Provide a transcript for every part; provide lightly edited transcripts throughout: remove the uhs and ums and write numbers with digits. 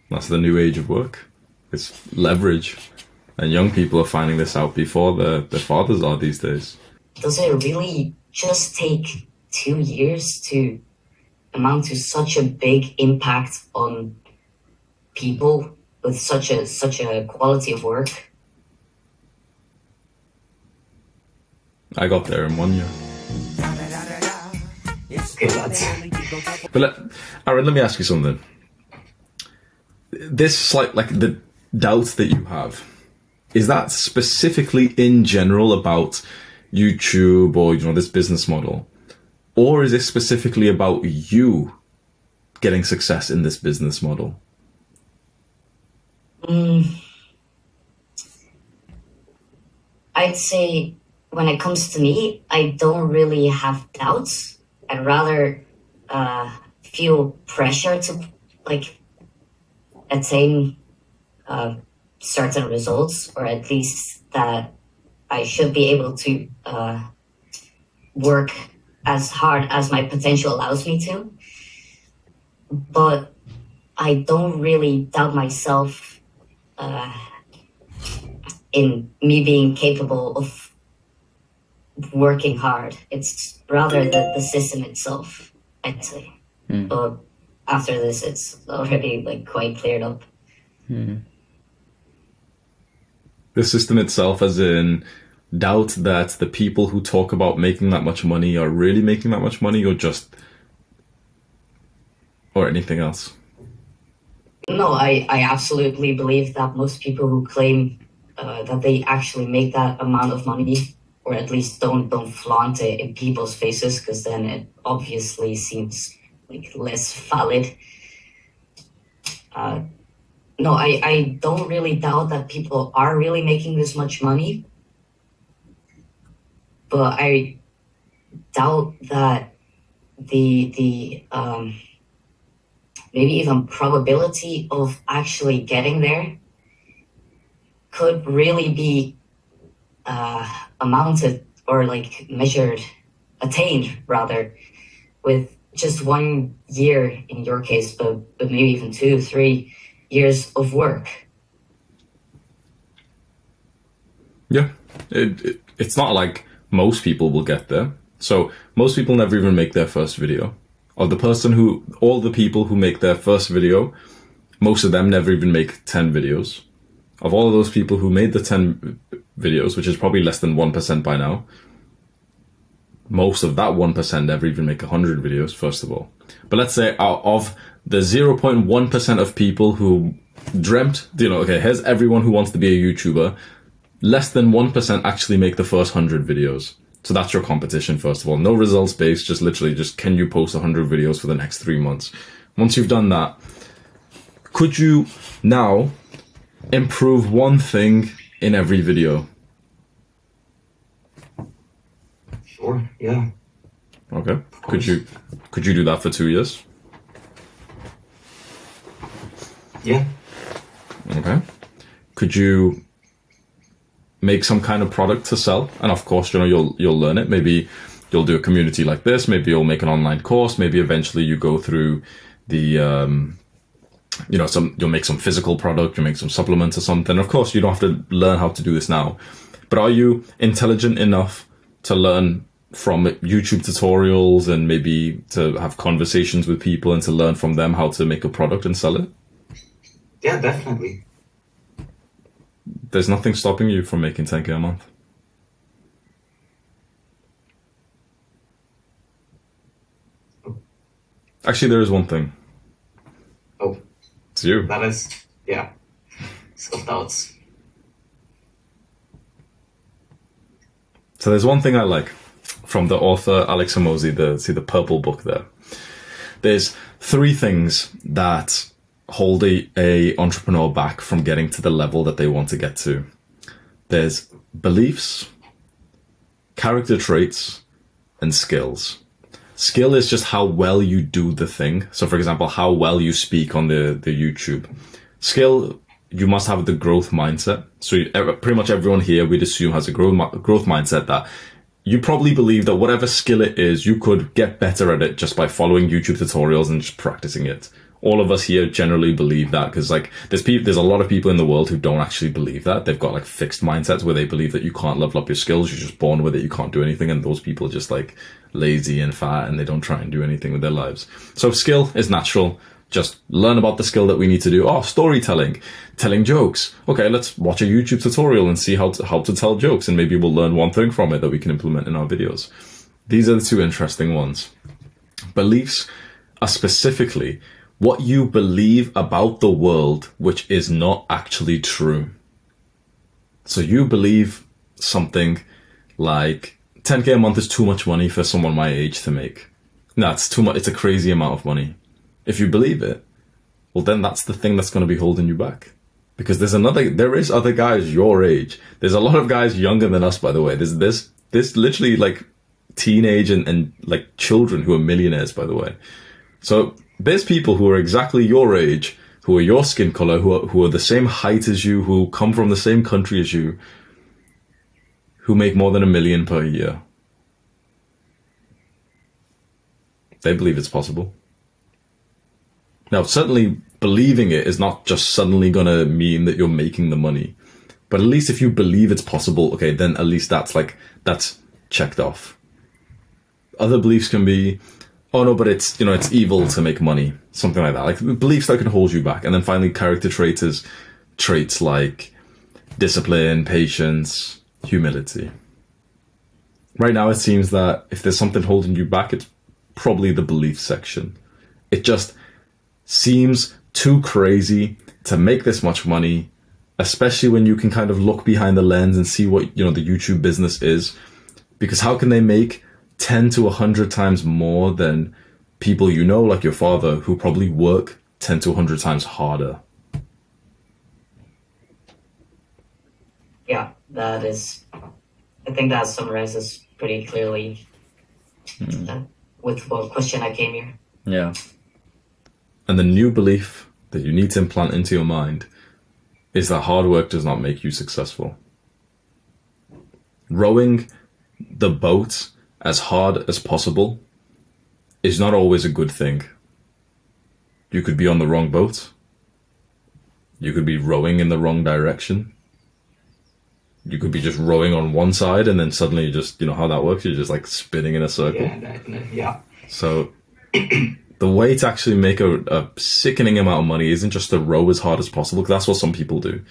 That's the new age of work. It's leverage. And young people are finding this out before their fathers are these days. Does it really just take 2 years to amount to such a big impact on people with such a quality of work? I got there in 1 year. Okay, lads. But Aaron, let me ask you something. This like the doubt that you have, is that specifically in general about YouTube or this business model, or is it specifically about you getting success in this business model? I'd say when it comes to me, I don't really have doubts. I'd rather feel pressure to attain certain results, or at least that I should be able to work as hard as my potential allows me to. But I don't really doubt myself in me being capable of working hard. It's rather the system itself, I'd say. But after this, it's already quite cleared up. The system itself, as in doubt that the people who talk about making that much money are really making that much money, or anything else? No, I absolutely believe that most people who claim that they actually make that amount of money, or at least don't flaunt it in people's faces, because then it obviously seems less valid. No, I don't really doubt that people are really making this much money, but I doubt that the maybe even probability of actually getting there could really be amounted or measured, attained rather, with just 1 year in your case, but maybe even 2, 3 years of work. Yeah, it's not like most people will get there. So most people never even make their first video. All the people who make their first video, most of them never even make 10 videos. Of all of those people who made the 10 videos, which is probably less than 1% by now, most of that 1% never even make 100 videos, first of all. But let's say out of the 0.1% of people who dreamt, okay, here's everyone who wants to be a YouTuber, less than 1% actually make the first 100 videos. So that's your competition, first of all. No results based, just literally can you post 100 videos for the next 3 months? Once you've done that, could you now improve one thing in every video? Sure, yeah. Okay. Could you do that for 2 years? Yeah. Okay. Could you make some kind of product to sell? And of course, you'll learn it. Maybe you'll do a community like this. Maybe you'll make an online course. Maybe eventually you go through the, you'll make some physical product. You make some supplements or something. Of course, you don't have to learn how to do this now. But are you intelligent enough to learn from YouTube tutorials and maybe to have conversations with people and to learn from them how to make a product and sell it? Yeah, definitely. There's nothing stopping you from making 10K a month. Actually, there is one thing. Oh. It's you. That is, yeah. Self-doubts. So there's one thing I like from the author Alex Hormozi, the purple book there. There's 3 things that hold a entrepreneur back from getting to the level that they want to get to. There's beliefs, character traits, and skills. Skill is just how well you do the thing. So for example, how well you speak on the YouTube. Skill, you must have the growth mindset. So pretty much everyone here, we'd assume, has a growth mindset that you probably believe that whatever skill it is, you could get better at it just by following YouTube tutorials and just practicing it. all of us here generally believe that, because like there's a lot of people in the world who don't actually believe that. They've got like fixed mindsets where they believe that you can't level up your skills, you're just born with it, you can't do anything, and those people are just like lazy and fat and they don't try and do anything with their lives. So skill is natural. Just learn about the skill that we need to do. Oh, storytelling, telling jokes. Okay, let's watch a YouTube tutorial and see how to tell jokes, and maybe we'll learn one thing from it that we can implement in our videos. These are the two interesting ones. Beliefs are specifically what you believe about the world, which is not actually true. So you believe something like 10K a month is too much money for someone my age to make. No, it's too much. It's a crazy amount of money. If you believe it, well, then that's the thing that's going to be holding you back. Because there is other guys your age. There's a lot of guys younger than us, by the way. There's literally like teenage and like children who are millionaires, by the way. So there's people who are exactly your age, who are your skin color, who are the same height as you, who come from the same country as you, who make more than $1 million per year. They believe it's possible. Now, certainly believing it is not just suddenly going to mean that you're making the money. But at least if you believe it's possible, okay, then at least that's checked off. Other beliefs can be, oh no, but it's evil to make money. Something like that. Like beliefs that can hold you back. And then finally, character traits like discipline, patience, humility. Right now, it seems that if there's something holding you back, it's probably the belief section. It just seems too crazy to make this much money, especially when you can kind of look behind the lens and see what, the YouTube business is. Because how can they make 10 to 100 times more than people like your father, who probably work 10 to 100 times harder? Yeah, I think that summarizes pretty clearly with what question I came here. Yeah. And the new belief that you need to implant into your mind is that hard work does not make you successful. Rowing the boat as hard as possible is not always a good thing. You could be on the wrong boat. You could be rowing in the wrong direction. You could be just rowing on one side and then suddenly you just, how that works, you're just like spinning in a circle. Yeah. So the way to actually make a sickening amount of money isn't just to row as hard as possible, because that's what some people do.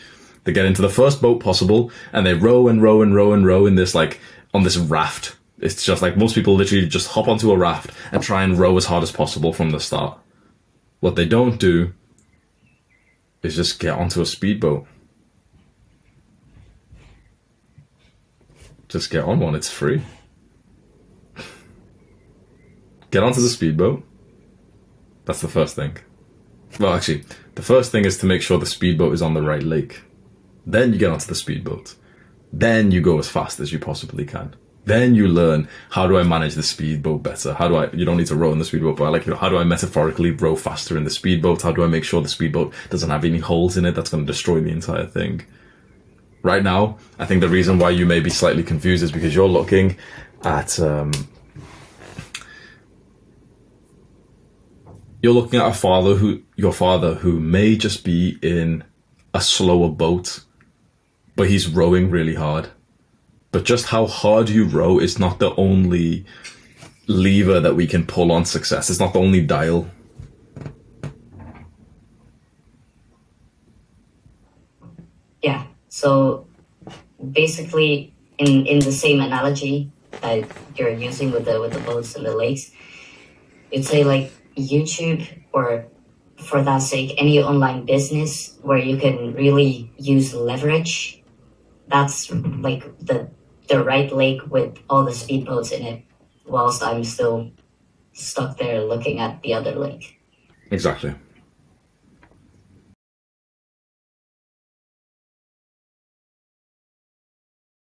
They get into the first boat possible and they row and row and row and row in this, like, on this raft. It's just like most people literally just hop onto a raft and try and row as hard as possible from the start. What they don't do is just get onto a speedboat. Just get on one, it's free. Get onto the speedboat. That's the first thing. Well, actually, the first thing is to make sure the speedboat is on the right lake. Then you get onto the speedboat. Then you go as fast as you possibly can. Then you learn, how do I manage the speedboat better? You don't need to row in the speedboat, but how do I metaphorically row faster in the speedboat? How do I make sure the speedboat doesn't have any holes in it that's going to destroy the entire thing? Right now, I think the reason why you may be slightly confused is because you're looking at your father who may just be in a slower boat, but he's rowing really hard. But just how hard you row is not the only lever that we can pull on success. It's not the only dial. Yeah, so basically in the same analogy that you're using with the boats and the lakes, you'd say like YouTube, or for that sake, any online business where you can really use leverage, that's like the right lake with all the speedboats in it, whilst I'm still stuck there looking at the other lake. Exactly.